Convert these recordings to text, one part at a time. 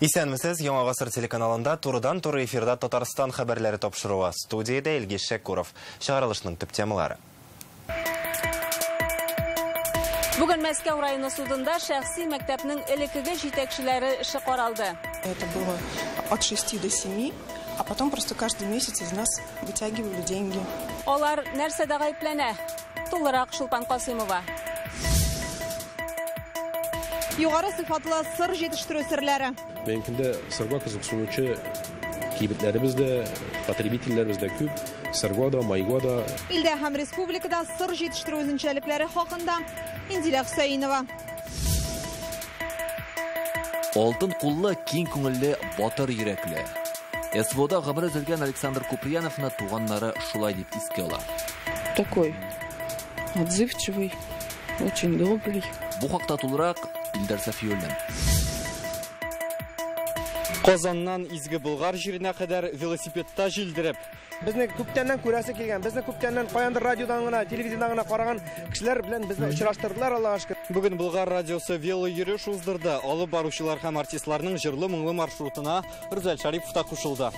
Исәнмесез, Яңа ғасыр телеканалында турыдан-туры эфирда Татарстан хәбәрләре тапшыруы. Студияда Илгиз Шәккуров. Чыгарылышның төп темалары. Бүген Мәскәү районы судында шәхси мәктәпнең элеккеге җитәкчеләре эше каралды. Это было от 6 до 7, а потом просто каждый месяц из нас вытягивали деньги. Алар нәрсәдә гаепләнә? Тулырак Шулпан Касыймова. Югары сыйфатлы сыр җитештерү серләре. Мөмкиндә сырга кызыксынучы кибетләребез дә, потребительләребез дә күп. Сырга да, майга да. Илдә һәм республикада сыр җитештерү үзенчәлекләре хакында Инзилә Хөсәенова. Алтын куллы, киң күңелле, батыр йөрәкле. СВОда гомере өзелгән Александр Куприяновны туганнары шулай дип искә ала. Такой отзывчивый, очень добрый. Бу хакта тулырак Илдар Сафиуллин. Казаннан Изге Болгар җиренә кадәр велосипедта җилдереп. Безне күптәннән күрәсе килгән, безне күптәннән каяндыр радиодан гына, телевизордан гына караган кешеләр белән безне очраштырдылар, Аллага шөкер. Бүген Болгар радиосы вело йөреш уздырды. Алып баручылар һәм артистларның җырлы-моңлы маршрутына Рүзәл Шарипов та кушылды.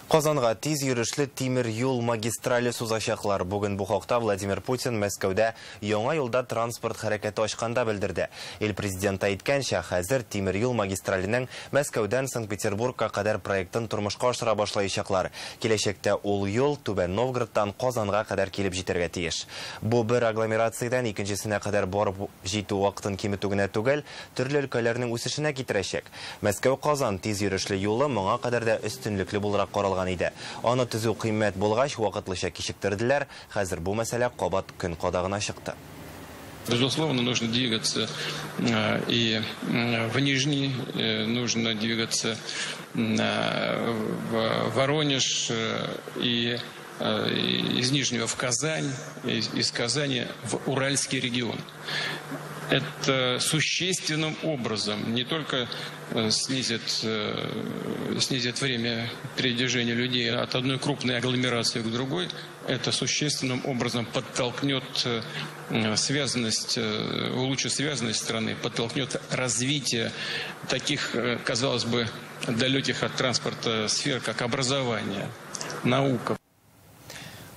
Казанга тиз йөрүчле тимер юл магистрале сузачаклар. Бүген бу хакта Владимир Путин Мәскәүдә яңа юлда транспорт хәрәкәте ачканда белдерде. Ил президенты әйткәнчә, хәзер тимер юл магистраленең Мәскәүдән Санкт-Петербургка кадәр проектын тормышка ашыра башлаячаклар. Киләчәктә ул юл Түбән Новгородтан Казанга кадәр килеп җитәргә тиеш. Бу бер агломерациядан икенчесенә кадәр барып җитү вакытын киметү генә түгел, төрле өлкәләрнең үсешенә китерәчәк. Мәскәү-Казан тиз йөрүчле юлы моңа кадәр дә өстенлекле буларак каралган. Аны төзү кыйммәт булгач вакытлыча кичектерделәр. Хәзер бу мәсьәлә кабат көн кадагына чыкты. Безусловно, нужно двигаться и в Нижний, нужно двигаться в Воронеж и из Нижнего в Казань, из Казани в Уральский регион. Это существенным образом не только снизит время передвижения людей от одной крупной агломерации к другой, это существенным образом подтолкнет связанность, улучшит связанность страны, подтолкнет развитие таких, казалось бы, далеких от транспорта сфер, как образование, наука.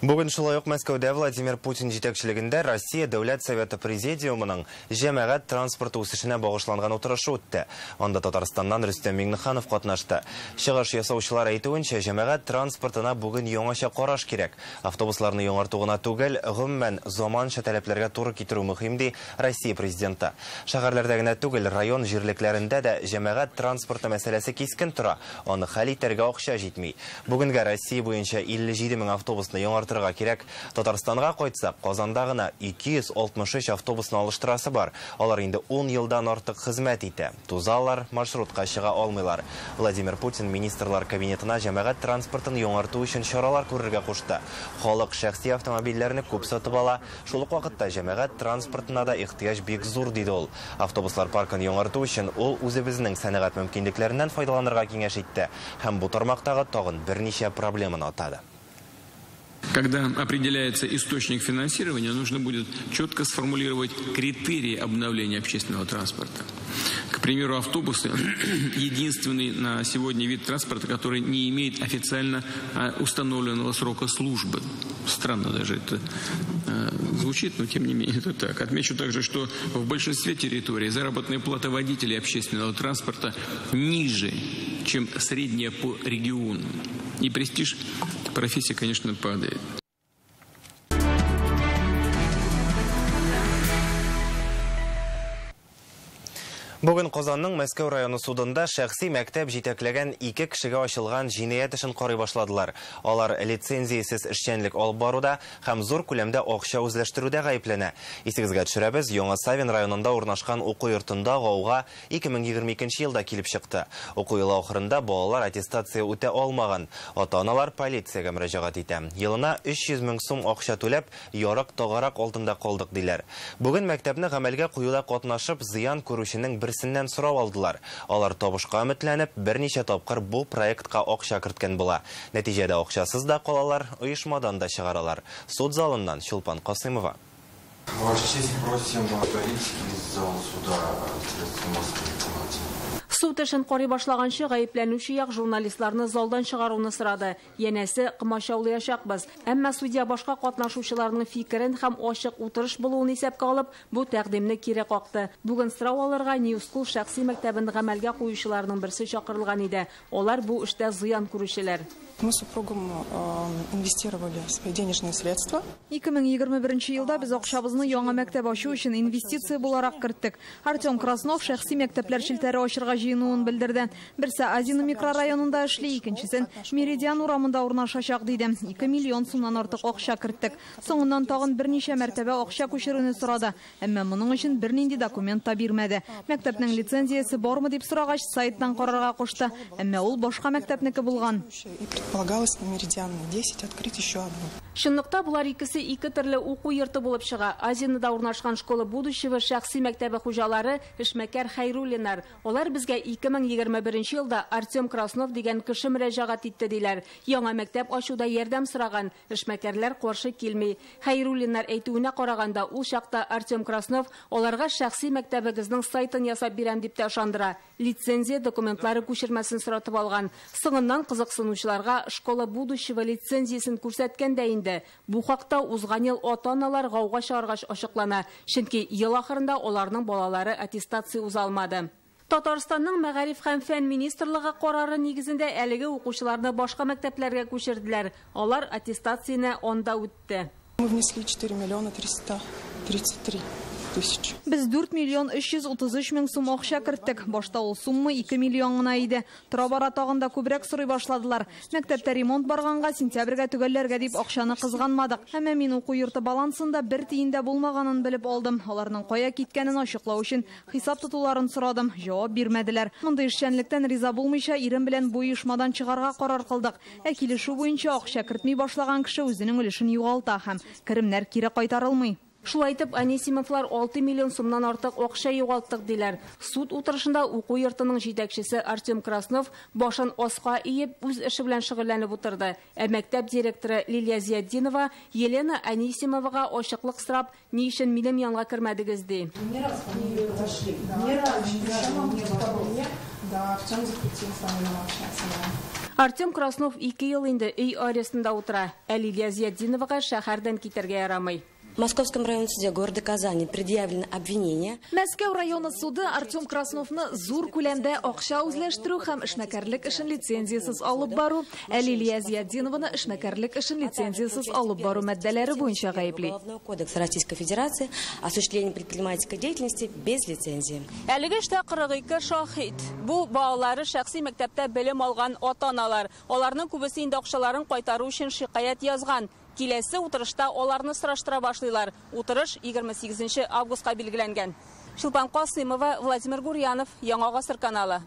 Бүген шулай ук Мәскәүдә Владимир Путин җитәкчелегендә Россия Дәүләт Советы Президиумының җәмәгать транспорты үсешенә багышланган утырышы үтте. Анда Татарстаннан Рөстәм Миңнеханов катнашты. Чыгыш ясаучылар әйтүенчә, җәмәгать транспортына бүген яңача караш кирәк. Автобусларны яңарту гына түгел, гомумән заманча таләпләргә туры китерү мөһим ди Россия президенты. Шәһәрләрдә генә түгел, район җирлекләрендә дә җәмәгать транспорты мәсьәләсе кискен тора. Аны хәл итәргә акча җитми. Бүгенгә Россия буенча 57 мең автобусны яңартырга кирәк. Татарстанга кайтсак, Казанда гына 263 автобусны алыштырасы бар. Алар инде 10 елдан артык хезмәт итә. Тузалар, маршрутка чыга алмыйлар. Владимир Путин министрлар кабинетына җәмәгать транспортын яңарту өчен чаралар күрергә кушты. Халык шәхси автомобильләрне күп сатып ала. Шул ук вакытта җәмәгать транспортына да ихтыяҗ бик зур диде ул. Автобуслар паркын яңарту өчен ул үзебезнең сәнәгать мөмкинлекләреннән файдаланырга киңәш итте. Һәм бу тармактагы тагын берничә проблеманы атады. Когда определяется источник финансирования, нужно будет четко сформулировать критерии обновления общественного транспорта. К примеру, автобусы – единственный на сегодня вид транспорта, который не имеет официально установленного срока службы. Странно даже это звучит, но тем не менее это так. Отмечу также, что в большинстве территорий заработная плата водителей общественного транспорта ниже, чем средняя по региону. И престиж профессии, конечно, падает. Бүген Казанның Мәскәү районы судында шәхси мәктәп җитәкләгән 2 кешегә ачылган җинаять эшен карый башладылар. Алар лицензиясез эшчәнлек алып баруда һәм зур күләмдә акча үзләштерүдә гаепләнә. Исегезгә төшерәбез, Яңа Савин районында урнашкан уку йортында гауга 2022 елда килеп чыкты. Уку елы ахырында балалар аттестация үтә алмаган. Ата-аналар полициягә мөрәҗәгать итә. Елына 300 мең сум акча түләп, ярык тагарак алтында калдык диләр. Бүген мәктәпне гамәлгә куюда катнашып, зыян күрүченең берсеннән сорау алдылар. Алар табышка өметләнеп, берничә тапкыр бу проектка акча керткән була. Нәтиҗәдә акчасыз да калалар, оешмадан да чыгаралар. Суд залыннан Шулпан Касыймова. Ваша честь, просим повторить из зала суда массовой информации. Суд эшен карый башлаганчы гаепләнүче як журналистларны залдан чыгаруны сорады. Янәсе кымашаулаячакбыз. Әмма судья башка катнашучыларның фикерен һәм ачык утырыш булуын исәпкә алып, бу тәкъдимне кире какты. Бүген сорау алырга New School шәхси мәктәбен гамәлгә куючыларның берсе чакырылган иде. Алар бу эштә зыян күрүчеләр. Мы с супругом инвестировали свои денежные средства. 2021 елда без акчабызны яңа мәктәп ачу өчен инвестиция буларак керттек. Артем Краснов шәхси мәктәпләр шелтәре ачырга җыенуын белдерде. Берсе Азина микрорайонында эшли, икенчесен Меридиан урамында урнашачак диде. 2 миллион сумнан артык акча керттек. Соңыннан тагын берничә мәртәбә акча күчерүне сорады. Әмма моның өчен бернинди документ та бирмәде. Мәктәпнең лицензиясе бармы дип сорагач, сайттан карарга кушты. Әмма ул башка мәктәпнеке булган. Предполагалось на Меридиан 10 открыть еще одну. Шынлыкта булар икесе ике төрле уку йорты булып чыга. Азинада урнашкан школа будущего шәхси мәктәбе хуҗалары Эшмәкәр Хәйруллиннар. Алар безгә 2021 елда Артем Краснов дигән кеше мөрәҗәгать итте диләр. Яңа мәктәп ачуда ярдәм сораган. Эшмәкәрләр каршы килми. Хәйруллиннар әйтүенә караганда, ул чакта Артем Краснов аларга шәхси мәктәбегезнең сайтын ясап бирәм дип тә ышандыра. Лицензия документлары күчермәсен соратып алган. Соңыннан кызыксынучыларга школа будущего лицензиясын күрсәткәндә инде. Бу хакта узган ел ата-аналар гауга чыгаргач ачыклана. Чөнки ел ахырында аларның балалары аттестация уза алмады. Татарстанның Мәгариф һәм фән министрлыгы карары нигезендә әлеге укучыларны башка мәктәпләргә күчерделәр. Алар аттестацияне анда үтте. Мы внесли 4 миллиона 333 тысяч. Без 4 миллион 333 мең сум акча керттек. Башта ул сумма 2 миллион гына иде. Тора-бара тагында күбрәк сорый башладылар. Мәктәптә ремонт барганга сентябрьгә төгәлләргә дип акчаны кызганмадык. Әмма мин уку йорты балансында бер тиендә булмаганын белеп алдым. Аларның кая киткәнен ачыклау өчен хисап тотуларын сорадым. Җавап бирмәделәр. Мондый эшчәнлектән риза булмыйча, ирем белән бу оешмадан чыгарга карар кылдык. Килешү буенча акча кертми башлаган кеше үзенең өлешен югалта һәм керемнәр кире кайтарылмый. Шулай итеп, Анисимовлар 6 миллион сумнан артык акча югалттык диләр. Суд утырышында уку йортының җитәкчесе Артем Краснов башын аска иеп үз эше белән шөгыльләнеп утырды. Ә мәктәп директоры Лилия Зияддинова Елена Анисимовага ачыклык сорап, ни өчен минем янга кермәдегез ди. Артем Краснов 2 ел инде өй арестында утыра. Ә Лилия Зияддиновага шәһәрдән китәргә ярамый. В Московском районном суде города Казани предъявлено обвинение. Мәскәү районы суды Артем Красновны зур күләмдә акча үзләштерү һәм эшмәкәрлек эшен лицензиясыз алып бару, Лилия Зияддинованы эшмәкәрлек эшен лицензиясыз алып бару маддәләре буенча гаепли. Кодекс Российской Федерации осуществление предпринимательской деятельности без лицензии. Әлеге эштә 42 шахид. Бу балалары шәхси мәктәптә белем алган ата-аналар. Аларның күбесе инде акчаларын кайтару өчен шикаят язган. Киләсе утырышта аларны сораштыра башлыйлар. Утырыш 28 августка билгеләнгән. Шулпан Касымова, Владимир Гурьянов, Яңа Гасыр каналы.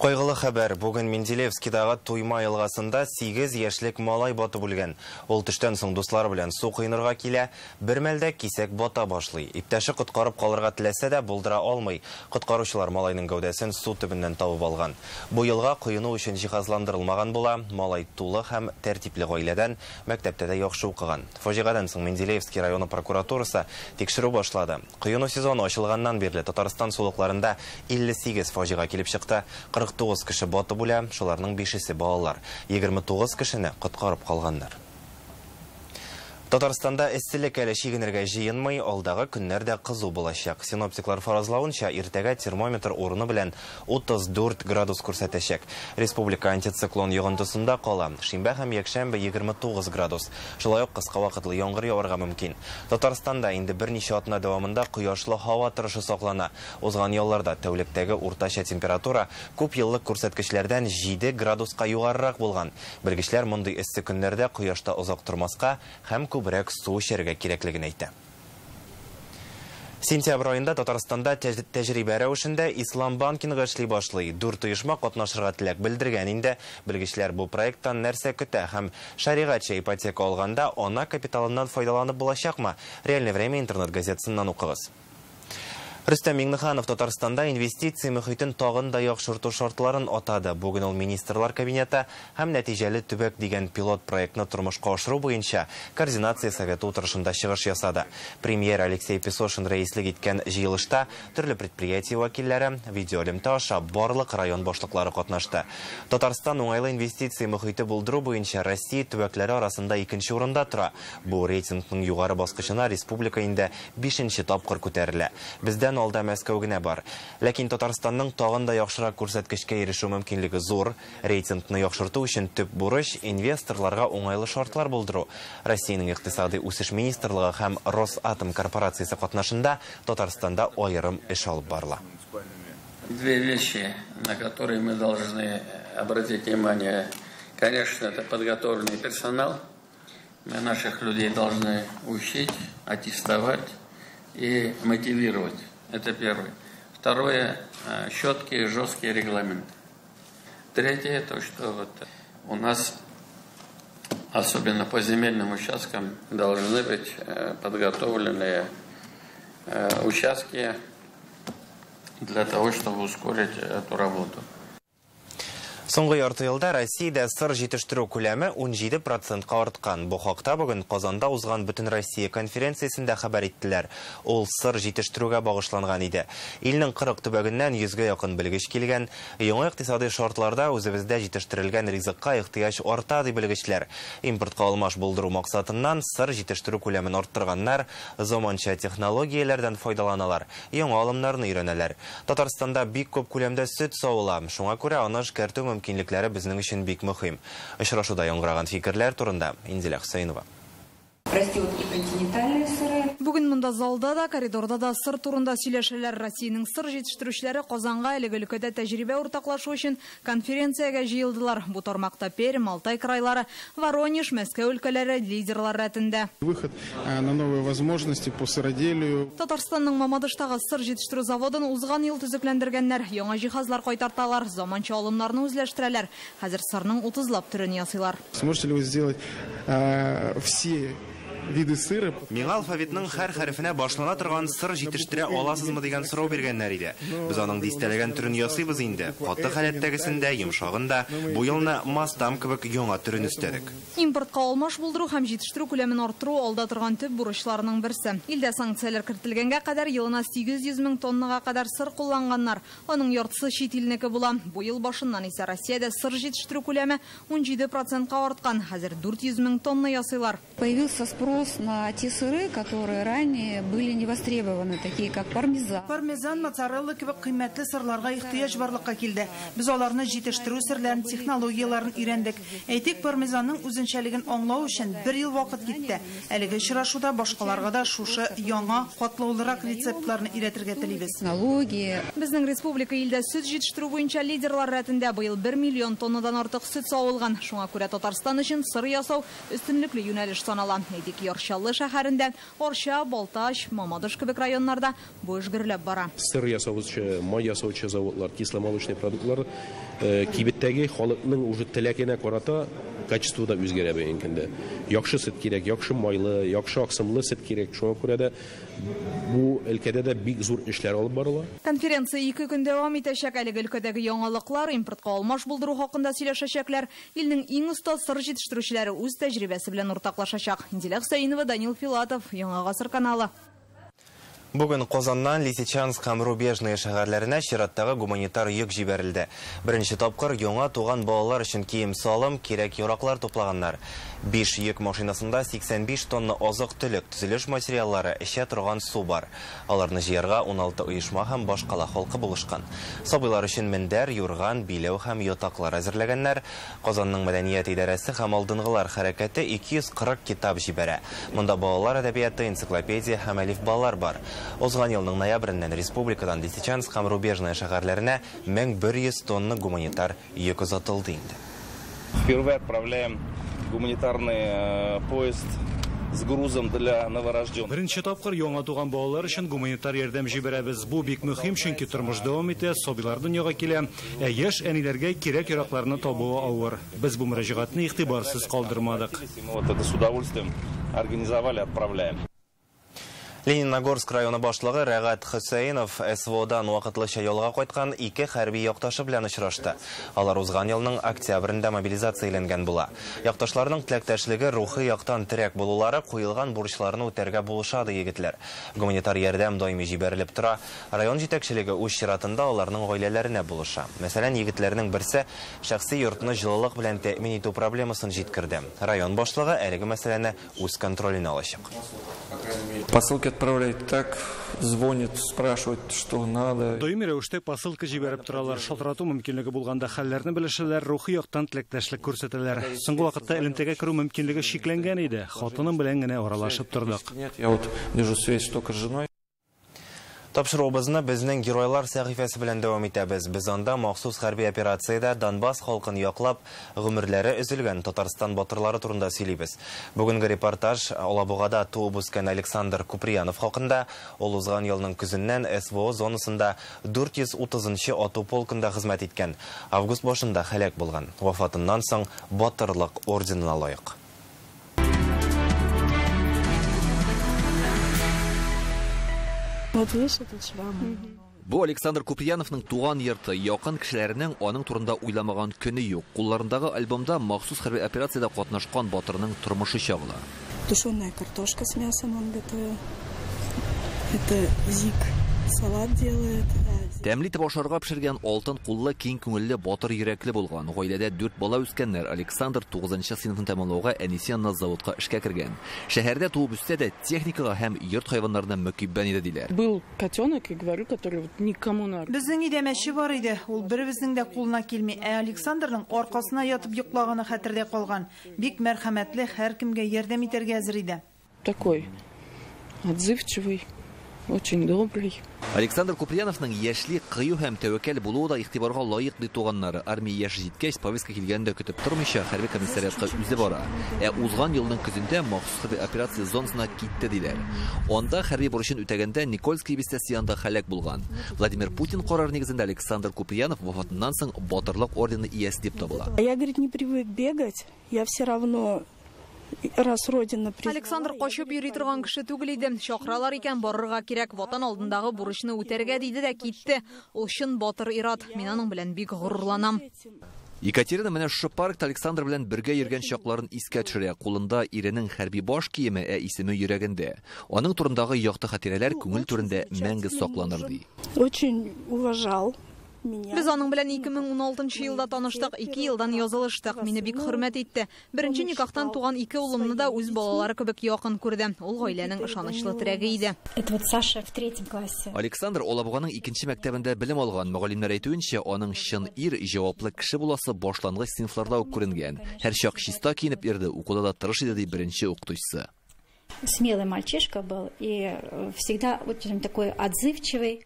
Кайгылы хәбәр. Бүген Менделеевскидагы Туйма елгасында 8 яшьлек малай батып үлгән. Ул төштән соң дуслары белән су кыйнырга килә, бер мәлдә кисәк бата башлый. Иптәше коткарып калырга теләсә дә булдыра алмый. Коткаручылар малайның гәүдәсен су төбеннән табып алган. Бу елга кыйну өчен җиһазландырылмаган була. Малай тулы һәм тәртипле гаиләдән, мәктәптә дә яхшы укыган. Фаҗигадан соң Менделеевский районы прокуратурасы тикшерү башлады. Кыйну сезоны ачылганнан бирле Татарстан сулыкларында 58 фаҗига килеп чыкты. 49 кеше батып үлә, шуларның 5-се балалар. 29 кешене коткарып калганнар. Татарстанда эсселек әле чигенергә җыенмый, алдагы көннәрдә кызу булачак. Синоптиклар фаразлавынча, иртәгә термометр урыны белән 34 градус күрсәтәчәк. Республика антициклон йогынтысында кала. Шимбә һәм якшәмбе 29 градус. Шулай ук кыска вакытлы яңгыр яварга мөмкин. Татарстанда инде берничә атна дәвамында кояшлы һава торышы саклана. Узган елларда тәүлектәге уртача температура күп еллык күрсәткечләрдән 7 градуска югарырак булган. Белгечләр мондый эссе көннәрдә кояшта озак тормаска һәм күбрәк су эчәргә кирәклеген әйтә. Сентябрь айында Татарстанда тәҗрибә рәвешендә Ислам банкингы эшли башлый. 4 оешма катнашырга теләк белдергән инде. Белгечләр бу проекттан нәрсә көтә һәм шәригатьчә ипотека алганда ана капиталыннан файдаланып булачакмы? Реальное время интернет газетасыннан укыгыз. Рүстәм Миңнеханов Татарстанда инвестиция мөхитен тагын да яхшырту шартларын атады. Бүген ул министрлар кабинеты һәм нәтиҗәле төбәк дигән пилот проектны тормышка ашыру буенча координация советы утырышында чыгыш ясады. Премьер Алексей Песошин рәислек иткән җыелышта төрле предприятие вәкилләре, видеолемта аша барлык район башлыклары катнашты. Татарстан уңайлы инвестиция мөхите булдыру буенча Россия төбәкләре арасында 2нче урында тора. Бу рейтингның югары баскычына республика инде 5нче тапкыр күтәрелә. Бездән алда Мәскәү генә бар. Ләкин Татарстанның тагын да яхшырак күрсәткечкә ирешү мөмкинлеге зур. Рейтингны яхшырту өчен төп бурыч инвесторларга уңайлы шартлар булдыру. Россиянең икътисади үсеш министрлыгы һәм Росатом корпорациясе катнашында Татарстанда аерым эш алып барыла. Две вещи, на которые мы должны обратить внимание. Конечно, это подготовленный персонал. Мы наших людей должны учить, аттестовать и мотивировать. Это первое. Второе, четкие, жесткие регламенты. Третье, то, что у нас, особенно по земельным участкам, должны быть подготовленные участки для того, чтобы ускорить эту работу. Соңгы ярты елда Россиядә сыр җитештерү күләме 17%-ка арткан. Бу хакта бүген Казанда узган Бөтен Россия конференциясендә хәбәр иттеләр. Ул сыр җитештерүгә багышланган иде. Илнең 40 төбәгеннән 100-гә якын белгеч килгән. Яңа икътисади шартларда үзебездә җитештерелгән ризыкка ихтыяҗ арта ди белгечләр. Импортка алмаш булдыру максатыннан сыр җитештерү күләмен арттырганнар заманча технологияләрдән файдаланалар. Яңа алымнарны өйрәнәләр. Татарстанда бик күп күләмдә сөт савыла. Шуңа күрә аны эшкәртү мөмкинлекләре безнең өчен бик мөһим. Очрашуда яңгыраган фикерләр турында Инзилә Хөсәйнова. Бүген монда залда да, коридорда да сыр турында сөйләшәләр. Россиянең сыр җитештерүчеләре Казанга әлеге өлкәдә тәҗрибә уртаклашу өчен конференциягә җыелдылар. Бу тармакта Пермь, Алтай крайлары, Воронеж, Мәскәү өлкәләре лидерлар рәтендә. Выход на новые возможности по сыроделию. Татарстанның Мамадыштагы сыр җитештерү заводын узган ел төзекләндергәннәр. Яңа җиһазлар кайтарталар, заманча алымнарны үзләштерәләр. Хәзер сырның 30лап төрен ясыйлар. Сможете ли вы сделать все виды сыра? Миңа алфавитның һәр хәрефенә башлана торган сыр җитештерә аласызмы дигән сорау биргәннәр иде. Без аның дистәләгән төрен ясыйбыз инде. Каты халәттәгесендә, йомшагында, бу елны мастам кебек яңа төрен өстәдек. Импортка алмаш булдыру һәм җитештерү күләмен арттыру алда торган төп бурычларның берсе. Илдә санкцияләр кертелгәнгә кадәр елына 800 мең тоннага кадәр сыр кулланганнар. Аның яртысы чит илнеке була. Бу ел башыннан исә Россиядә сыр җитештерү күләме 17%-ка арткан. Хәзер 400 мең тонна ясыйлар. Появился спрос на те сыры, которые ранее были не востребованы, такие как пармезан. Пармезан, моцарелла кебек кыйммәтле сырларга ихтыяҗ барлыкка килде. Без аларны җитештерү серләрен, технологияларын өйрәндек. Әйтик, пармезанның үзенчәлеген аңлау өчен 1 ел вакыт китте. Әлеге очрашуда башкаларга да шушы яңа катлаулырак рецептларны өйрәтергә телибез. Технология. Безнең республика илдә сөт җитештерү буенча лидерлар рәтендә быел 1 миллион тоннадан артык сөт савылган. Шуңа күрә Татарстан өчен сыр ясау өстенлекле юнәлеш санала. Яршаллы шәһәрендә, Орша, Балташ, Мамадыш кебек районнарда бу эш гөрләп бара. Сыр ясаучы, май ясаучы заводлар, кисломолочный продуктлар кибеттәге халыкның уже теләкенә карата качествода үзгәрә бәйнекендә. Яхшы сөт кирәк, яхшы майлы, яхшы аксымлы сөт кирәк. Шуңа күрә дә бу өлкәдә дә бик зур эшләр алып барыла. Конференция 2 көн дәвам итәчәк. Әлеге өлкәдәге яңалыклар, импортка алмаш булдыру хакында сөйләшәчәкләр. Илнең иң оста сыр җитештерүчеләре үз тәҗрибәсе белән уртаклашачак. Инзилә Хөсәйнова, Данил Филатов, Яңа гасыр каналы. Бүген Казаннан Лисичанск һәм Рубежное шәһәрләренә чираттагы гуманитар йөк җибәрелде. Беренче тапкыр яңа туган балалар өчен кием салым, кирәк яраклар туплаганнар. 5 йөк машинасында 85 тонна азык-төлек, төзелеш материаллары, эчә торган су бар. Аларны җыярга 16 оешма һәм башкала халкы булышкан. Сабыйлар өчен мендәр, юрган, биләү һәм ятаклар әзерләгәннәр. Казанның мәдәният идарәсе һәм алдынгылар хәрәкәте 240 китап җибәрә. Монда балалар әдәбияты, энциклопедия һәм әлифбалар бар. Узган елның ноябреннән республикадан Лисичанск һәм Рубежное шәһәрләренә 1100 тонна гуманитар йөк озатылды инде. Впервые отправляем гуманитарный поезд с грузом для новорожденных. Беренче тапкыр яңа туган балалар өчен гуманитар ярдәм җибәрәбез. Бу бик мөһим, чөнки тормыш дәвам итә, сабыйлар дөньяга килә, яшь әниләргә кирәк яракларны табуы авыр. Без бу мөрәҗәгатьне игътибарсыз калдырмадык. Вот это с удовольствием организовали, отправляем. Лениногорск районы башлыгы Рәгат Хөсәйнов СВОдан вакытлыча ялга кайткан 2 хәрби якташы белән очрашты. Алар узган елның октябрендә мобилизацияләнгән була. Якташларның теләктәшлеге рухи яктан терәк булулары куелган бурычларны үтәргә булышады егетләр. Гуманитар ярдәм даими җибәрелеп тора. Район җитәкчелеге үз чиратында аларның гаиләләренә булыша. Мәсәлән, егетләрнең берсе шәхси йортны җылылык белән тәэмин итү проблемасын җиткерде. Район башлыгы әлеге мәсьәләне үз контролена алачак. Посылки отправляют так, звонят, спрашивают, что надо. Даими рәвештә посылка җибәреп торалар. Шалтырату мөмкинлеге булганда хәлләрне белешәләр, рухи яктан теләктәшлек күрсәтәләр. Соңгы вакытта элемтәгә керү мөмкинлеге шикләнгән иде. Хатыным белән генә аралашып тордык. Я вот держу связь только с женой. Тапшыруыбызны безнең геройлар сәхифәсе белән дәвам итәбез. Без анда махсус хәрби операциядә Донбасс халкын яклап, гомерләре өзелгән Татарстан батырлары турында сөйлибез. Бүгенге репортаж Алабугада туып үскән Александр Куприянов хакында. Ул узган елның көзеннән СВО зонасында 430-нчы ату полкында хезмәт иткән. Август башында һәлак булган. Вафатыннан соң батырлык орденына лаек. Вот видишь этот шрам? Бу Александр Куприяновның туган йорты, якын кешеләренең аның турында уйламаган көне юк. Кулларындагы альбомда махсус хәрби операциядә катнашкан батырның тормышы чагыла. Тушеная картошка с мясом он готовит. Это Зик салат делает. Тәмле итеп ашарга пешергән алтын куллы, киң күңелле, батыр йөрәкле булган. Гаиләдә 4 бала үскәннәр. Александр 9-нчы сыйныфны тәмамлауга әнисе янына заводка эшкә кергән. Шәһәрдә туып үссә дә техникага һәм йорт хайваннарына мөкиббән иде диләр. Был котенок, и говорю, который вот никому на... Безнең өйдә мәче бар иде. Ул беребезнең дә кулына килми. Александрның аркасына ятып йоклаганы хәтердә калган. Бик мәрхәмәтле, һәркемгә ярдәм итәргә әзер иде. Такой отзывчивый. Очень добрый. Александр Куприяновның яшьлек, кыю һәм тәвәккәл булуы да игътибарга лаек ди туганнары. Армия яшь җиткәч, повестка килгәндә көтеп тормыйча, хәрби комиссариатка үзе бара. Узган елның көзендә махсус хәрби операция зонасына китте диләр. Анда хәрби бурычын үтәгәндә Никольский бистәсендә һәлак булган. Владимир Путин карар нигезендә Александр Куприянов вафатыннан соң батырлык ордены иясе дип табыла. Я, говорит, не привык бегать. Я все равно раз родина признала. Александр качып йөри торган кеше түгел иде. Чакыралар икән, барырга кирәк, ватан алдындагы бурычны үтәргә диде дә китте. Ул чын батыр ир-ат. Мин аның белән бик горурланам. Екатерина менә шушы паркта Александр белән бергә йөргән чакларын искә төшерә. Кулында иренең хәрби баш киеме, исеме йөрәгендә. Аның турындагы якты хатирәләр күңел түрендә мәңге сакланыр ди. Очень уважал. Без аның белән 2016 елда таныштык, 2 елдан язылыштык. Мине бик хөрмәт итте. Беренче никахтан туган 2 улымны да үз балалары кебек якын күрде. Ул гаиләнең ышанычлы терәге иде. Это вот Саша в 3 классе. Александр Алабуганың 2нче мәктәбендә белем алган. Мөгаллимнәр әйтүенчә, аның чын ир, җаваплы кеше буласы башлангыч сыйныфларда ук күренгән. Һәр чак чиста киенеп йөрде, укуда да тырыш иде ди беренче укытучысы. Смелый мальчишка был и всегда вот такой отзывчивый.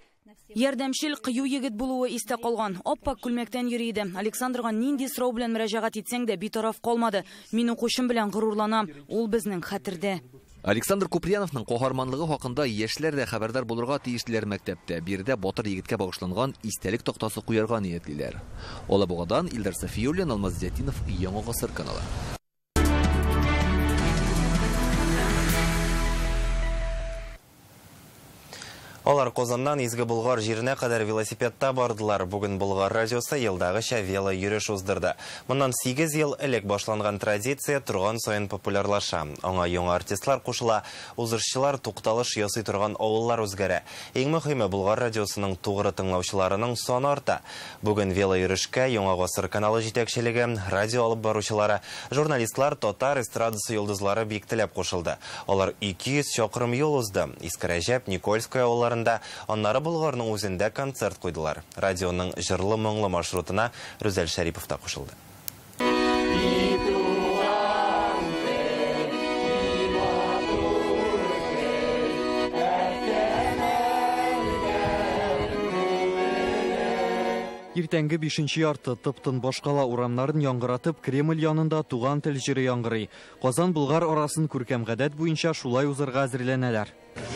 Ярдәмчел, кыю егет булуы истә калган. Аппак күлмәктән йөри иде. Александрга нинди сорау белән мөрәҗәгать итсәң дә битараф калмады. Мин укучым белән горурланам. Ул безнең хәтердә. Александр Куприяновның каһарманлыгы хакында яшьләр дә хәбәрдар булырга тиешләр мәктәптә. Биредә батыр егеткә багышланган истәлек тактасы куярга ниятлиләр. Алабугадан Илдар Сафиуллин, Алмаз Зятинов, Яңа гасыр каналы. Алар Казаннан Изге Болгар җиренә кадәр велосипедта бардылар. Бүген Болгар радиосы елдагыча вело йөреш уздырды. Моннан 8 ел элек башланган традиция торган саен популярлаша. Аңа яңа артистлар кушыла, узышчылар тукталыш ясый торган авыллар үзгәрә. Иң мөһиме Болгар радиосының тугры тыңлаучыларының саны арта. Бүген вело йөрешкә Яңа гасыр каналы җитәкчелеге, радио алып баручылары, журналистлар, татар эстрадасы йолдызлары бик теләп кушылды. Алар 200 чакрым юл узды. Искәрәҗәп, Никольская авыллары Аннары Болгарның үзендә концерт куйдылар. Радионың җырлы моңлы маршрутына Рүзәл Шәрипов та кушылды. Иртәнге 5-нче ярты тыптын башкала урамнарын яңгыратып, Кремль янында туган тел җыры яңгырый. Казан Болгар арасын күркәм гадәт буенча шулай узырга әзерләнәләр.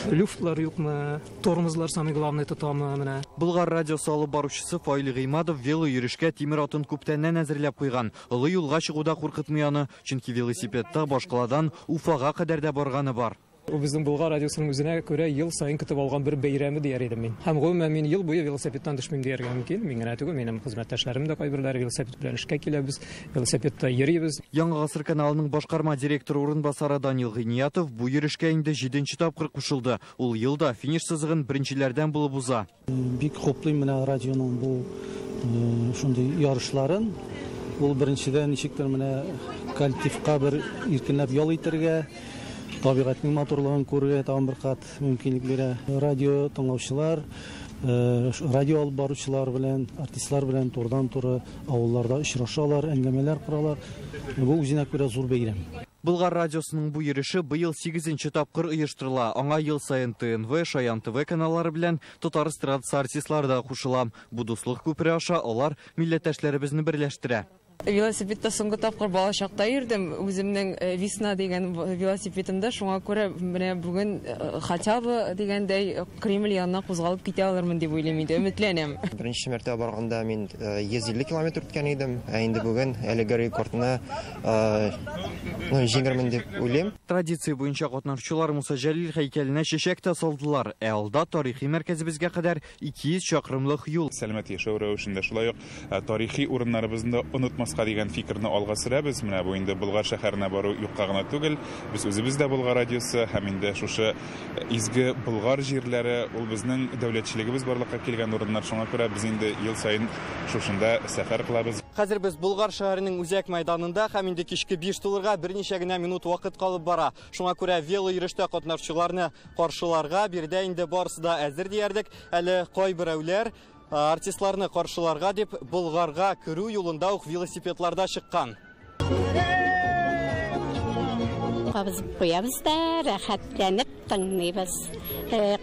Люфтлар юкмы, тормозлар самый главный тотамы менә. Болгар радиосы алып баручысы Фаил Гыймадов вело йөрешкә тимер атын күптәннән әзерләп куйган. Олы юлга чыгуда куркытмый аны, чөнки велосипедта башкаладан Уфага кадәр дә барганы бар. Безнең Болгар радиосының үзенә күрә ел сайын көтеп алган бер бәйрәме дияр идем мин. Һәм гомумән мин ел буе велосипедтан төшмим дияргә мөмкин. Мин генә түгел, минем хезмәттәшләрем дә кайберләре велосипед белән эшкә киләбез, велосипедта йөрибез. Яңа гасыр каналының башкарма директоры орынбасары Данил Гыйниятов бу йөрешкә инде 7нче тапкыр кушылды. Ул елда финиш сызыгын беренчеләрдән булып уза. Бик хуплыйм менә радионың бу шундый ярышларын. Ул беренчедән ничектер менә коллективка бер иркенләп ял итәргә, табигатьнең матурлыгын күрергә тагын бер кат мөмкинлек бирә. Радио тыңлаучылар, радио алып баручылар белән, артистлар белән турыдан-туры авылларда очрашалар, әңгәмәләр коралар. Бу үзенә күрә зур бәйрәм. Болгар радиосының бу йөреше быел 8нче тапкыр оештырыла. Аңа ел сайын ТНВ, Шаян ТВ каналлары белән татар эстрадасы артистлары да кушыла. Бу дуслык күпере аша алар милләттәшләребезне берләштерә. Велосипедта соңгы тапкыр бала чакта йөрдем. Үземнең Весна дигән велосипедымда, шуңа күрә менә бүген хотя бы дигәндәй Кремль янына кузгалып китә алырмын дип уйлыйм инде, өметләнәм. Беренче мәртәбә барганда мин 150 км үткән идем, ә инде бүген әлеге рекордны җиңермен дип уйлыйм. Традиция буенча катнашучылар Муса Җәлил һәйкәленә чәчәк тә салдылар. Ә алда тарихи мәркәзебезгә кадәр 200 чакрымлык юл. Сәламәт яшәү рәвешендә шулай ук тарихи урыннарыбызны онытмаска дигән фикерне алга сөрәбез. Менә бу инде Болгар шәһәренә бару юкка гына түгел. Без үзебез дә Болгар радиосы һәм инде шушы изге Болгар җирләре, ул безнең дәүләтчелегебез барлыкка килгән урыннар. Шуңа күрә без инде ел сайын шушында сәфәр кылабыз. Хәзер без Болгар шәһәренең үзәк мәйданында һәм инде кичке 5 тулырга берничә генә минут вакыт калып бара. Шуңа күрә велойөрыштә катнашучыларны каршыларга бирдә инде барысы да әзер диярдек. Әле кайберәүләр артистларны каршыларга дип Болгарга керү юлында ук велосипедларда чыккан. Biz koyabız da, rahatlanıp tınlayız.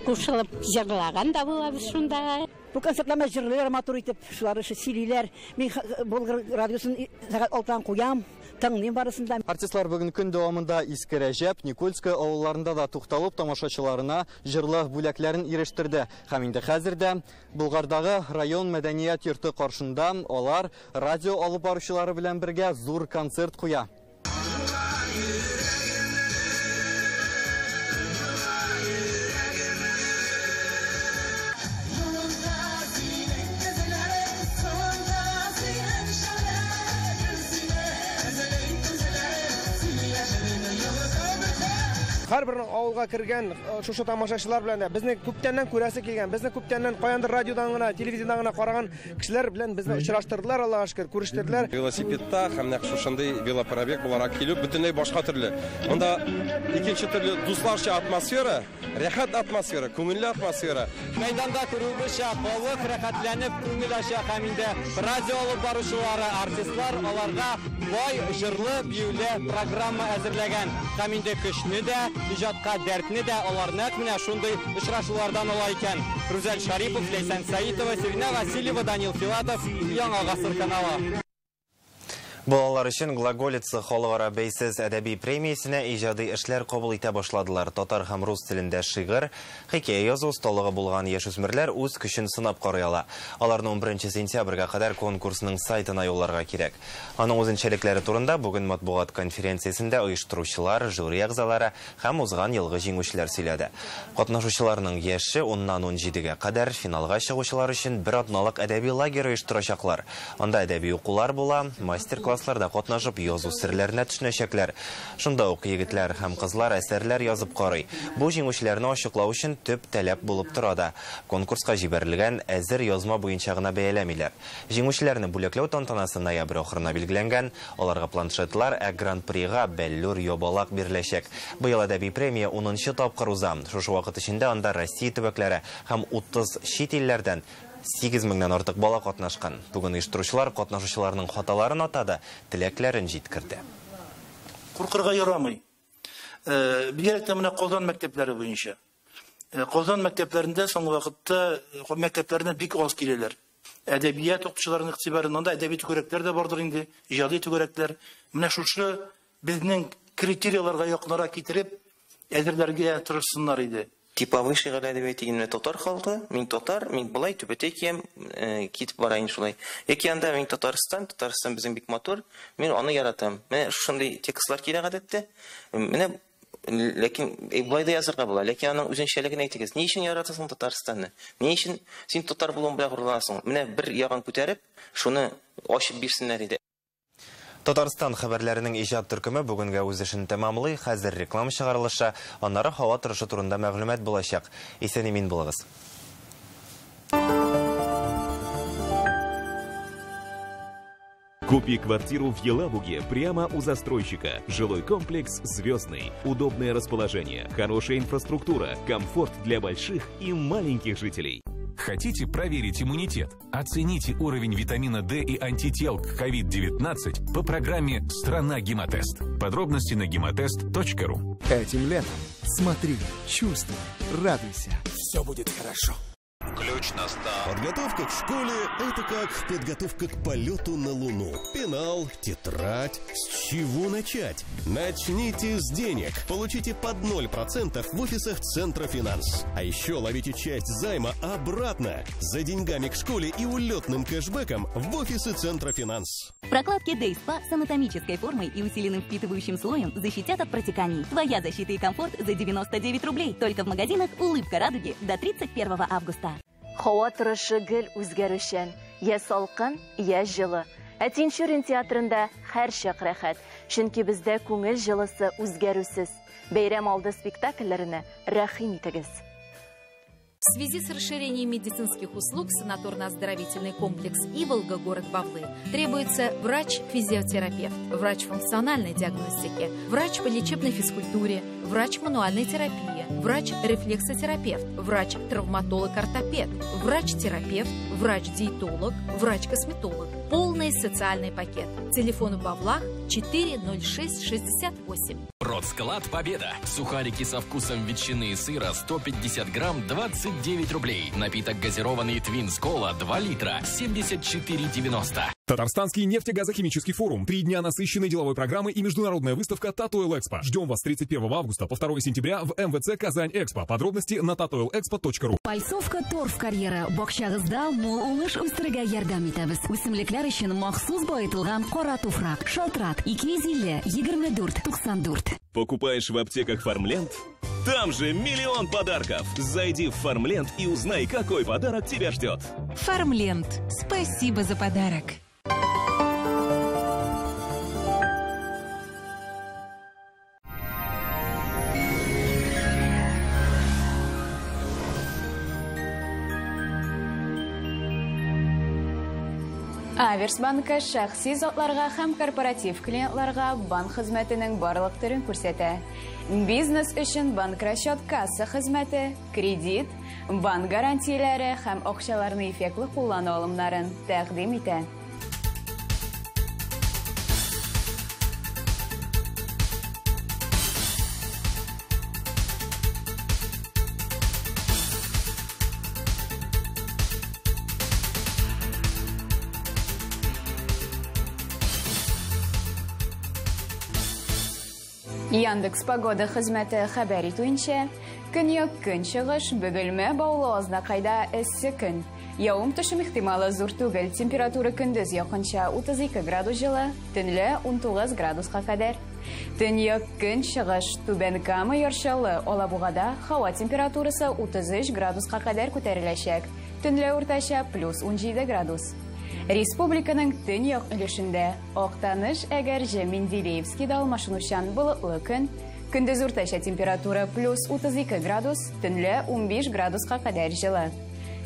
Kuşılıp jırlagan da bulabız şunda. Bu konsertlama jırlıyor, motor itip, şuları sililer. Ben Bulgar radyosunun saat 6'dan koyam. Таңның барысында. Артистлар бүген көн дәвамында Искәрәҗәп, Никольская авылларында да тукталып тамашачыларына җырлы бүләкләрен ирештерде. Һәм инде хәзердә Болгардагы район мәдәният йорты каршында алар радио алып баручылары белән бергә зур концерт куя. Һәр бер авылга кергән шушы тамашачылар белән безне күптәннән күрәсе килгән, безне күптәннән каяндыр радиодан гына, телевизиядән гына караган кешеләр белән безне очраштырдылар, Аллаһка шөкер, күрештерделәр. Велосипедта һәм нәкъ шушындый велопробег буларак килү бөтенләй башка төрле. Монда икенче төрле дусларча атмосфера, рәхәт атмосфера, күңелле атмосфера. Мәйданда күрүебезчә, халык рәхәтләнеп күңел ача һәм инде радио алып баручылары, артистлар аларга бай җырлы, биюле программа әзерләгән. Һәм инде көчне дә ижадка дәртне дә алар нәкъ менә шундый очрашулардан ала икән. Рүзәл Шарипов, Ләйсән Саитова, Севина Васильева, Данил Филатов, Яңа гасыр каналы. Балалар өчен Глаголица халыкара бәйсез әдәби премиясенә иҗади эшләр кабул итә башладылар. Татар һәм рус телендә шигырь, хикәя язу осталыгы булган яшүсмерләр үз көчен сынап карый ала. Аларны 11 сентябрьгә кадәр конкурсның сайтына юлларга кирәк. Аның үзенчәлекләре турында бүген матбугат конференциясендә оештыручылар, жюри әгъзалары һәм узган елгы җиңүчеләр сөйләде. Катнашучыларның яше 10ннан 17гә кадәр финалга чыгучылар өчен бер атналык әдәби лагерь оештырачаклар. Анда әдәби укулар була, мастер-классларда катнашып язу серләренә төшенәчәкләр. Шунда ук егетләр һәм кызлар әсәрләр язып карый. Бу җиңүчеләрне ачыклау өчен төп таләп булып тора да. Конкурска җибәрелгән әзер язма буенча гына бәяләмиләр. Җиңүчеләрне бүләкләү тантанасы ноябрь ахырына билгеләнгән. Аларга планшетлар, гран-прига бәллүр ябалак биреләчәк. Быел әдәби премия 10нчы тапкыр уза. Шушы вакыт эчендә анда Россия төбәкләре һәм 30 чит илләрдән 8 меңнән артык бала катнашкан. Бүген оештыручылар катнашучыларның хаталарын атады, теләкләрен җиткерде. Куркырга ярамый. Бигрәк тә менә Казан мәктәпләре буенча. Казан мәктәпләрендә соңгы вакытта мәктәпләренә бик аз киләләр. Әдәбият укытучыларының игътибарында да әдәби түгәрәкләр дә бардыр инде, иҗади түгәрәкләр. Менә шушы безнең критерияларга якынрак китереп, әзерләргә тырышсыннар иде. Типовый шигырь әдәбияты дигәндә татар халкы, мин татар, мин болай түбәтәй киям, китеп барайын шулай. Яки анда мин Татарстан безнең бик матур, мин аны яратам. Менә шундый текстлар килә гадәттә. Менә Ләкин былай да язырга була. Ләкин аның үзенчәлеген әйтегез. Ни өчен яратасың Татарстанны? Ни өчен син татар булуың белән горурланасың? Менә бер ягын күтәреп, шуны ачып бирсеннәр иде. Татарстан хәбәрләренең иҗат төркеме бүгенгә үз эшен тәмамлый. Хәзер реклама чыгарылышы, аннары һава торышы турында мәгълүмат булачак. Исән-имин булыгыз. Купи квартиру в Елабуге прямо у застройщика. Жилой комплекс «Звездный». Удобное расположение, хорошая инфраструктура, комфорт для больших и маленьких жителей. Хотите проверить иммунитет? Оцените уровень витамина D и антител к COVID-19 по программе «Страна Гемотест». Подробности на гемотест.ру. Этим летом смотри, чувствуй, радуйся. Все будет хорошо. Ключ на старт. Подготовка к школе – это как подготовка к полету на Луну. Пенал, тетрадь. С чего начать? Начните с денег. Получите под 0% в офисах Центра Финанс. А еще ловите часть займа обратно. За деньгами к школе и улетным кэшбэком в офисы Центра Финанс. Прокладки Day-Spa с анатомической формой и усиленным впитывающим слоем защитят от протеканий. Твоя защита и комфорт за 99 рублей. Только в магазинах «Улыбка радуги» до 31 августа. Һава торышы гел үзгәрүчән, я салкын, я җылы. Тинчурин театрында һәр чак рәхәт, чөнки бездә күңел җылысы үзгәрүсез. Бәйрәм алды спектакльләренә рәхим итегез. В связи с расширением медицинских услуг санаторно-оздоровительный комплекс «Иволга», город Бавлы, требуется врач-физиотерапевт, врач функциональной диагностики, врач по лечебной физкультуре, врач мануальной терапии, врач-рефлексотерапевт, врач-травматолог-ортопед, врач-терапевт, врач-диетолог, врач-косметолог. Полный социальный пакет. Телефон в Бавлах 40668. Продсклад «Победа». Сухарики со вкусом ветчины и сыра 150 грамм 29 рублей. Напиток газированный Твинс Кола 2 литра 74,90. Татарстанский нефтегазохимический форум. 3 дня насыщенной деловой программы и международная выставка Татойл Экспо. Ждем вас 31 августа по 2 сентября в МВЦ Казань Экспо. Подробности на tatoilexpo.ru. Пальцовка торф карьера. Бакчагызда мул улыш үстерергә ярдәм итәбез. Үсемлекләр өчен махсус баетылган кара туфрак. Шалтрат 250-24-94. Покупаешь в аптеках Фармленд? Там же миллион подарков. Зайди в Фармленд и узнай, какой подарок тебя ждет. Фармленд. Спасибо за подарок. Аверсбанка шәхси затларга һәм корпоратив клиентларга банк хезмәтенең барлык төрен күрсәтә. Бизнес өчен банк расчет касса хезмәте, кредит, банк гарантияләре һәм акчаларны эффектлы куллану алымнарын тәкъдим итә. Яндекс погода хезмәте хәбәр итүенчә, көньяк көнчыгыш бөгелмә баулы азнакайда эссе көн. Явым-төшем ихтималы зур түгел, температура көндез якынча 32 градус жылы, төнлә 19 градуска кадәр. Төньяк көнчыгыш Түбән Кама яршалы Алабугада һава температурасы 33 градуска кадәр күтәреләчәк, төнлә уртача +17 градус. Республиканың төньяк өлешендә Актаныш, Әгәрҗе, Менделеевскида алмашынучан болытлы көн, көндез уртача температура +32 градус, төнлә 15 градуска кадәр жылы.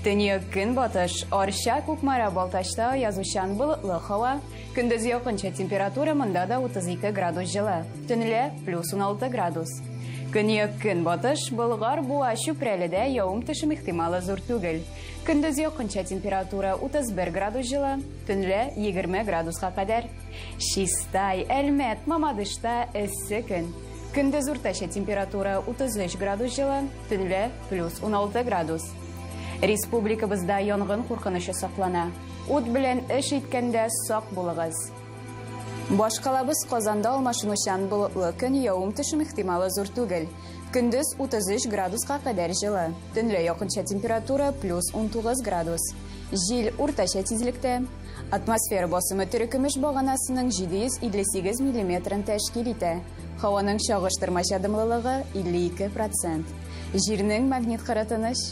Төньяк көнбатыш Арча, Кукмара, Балтачта язучан болытлы һава, көндез якынча температура монда да 32 градус жылы, төнлә +16 градус. Көньяк көнбатыш Болгар, Буа, Чүпрәледә явым-төшем ихтималы зур түгел. Көндез якынча температура 31 градус жылы, төнлә 20 градуска кадәр. Чистай, Әлмәт, Мамадышта эссе көн. Көндез уртача температура 33 градус жылы, төнлә +16 градус. Республикабызда янгын куркынышы саклана. Ут белән эш иткәндә сак булыгыз. Башкалабыз Казанда алмашынучан болытлы көн, явым-төшем ихтималы зур түгел. Көндез 33 градуска кадәр жылы, төнлә якынча температура +19 градус. Жил уртача тизлектә. Атмосфера басымы төрекемеш баганасының 758 мм тәшкил итә. Һаваның чагыштырмача дымлылыгы 52%. Җирнең магнит кыратыныш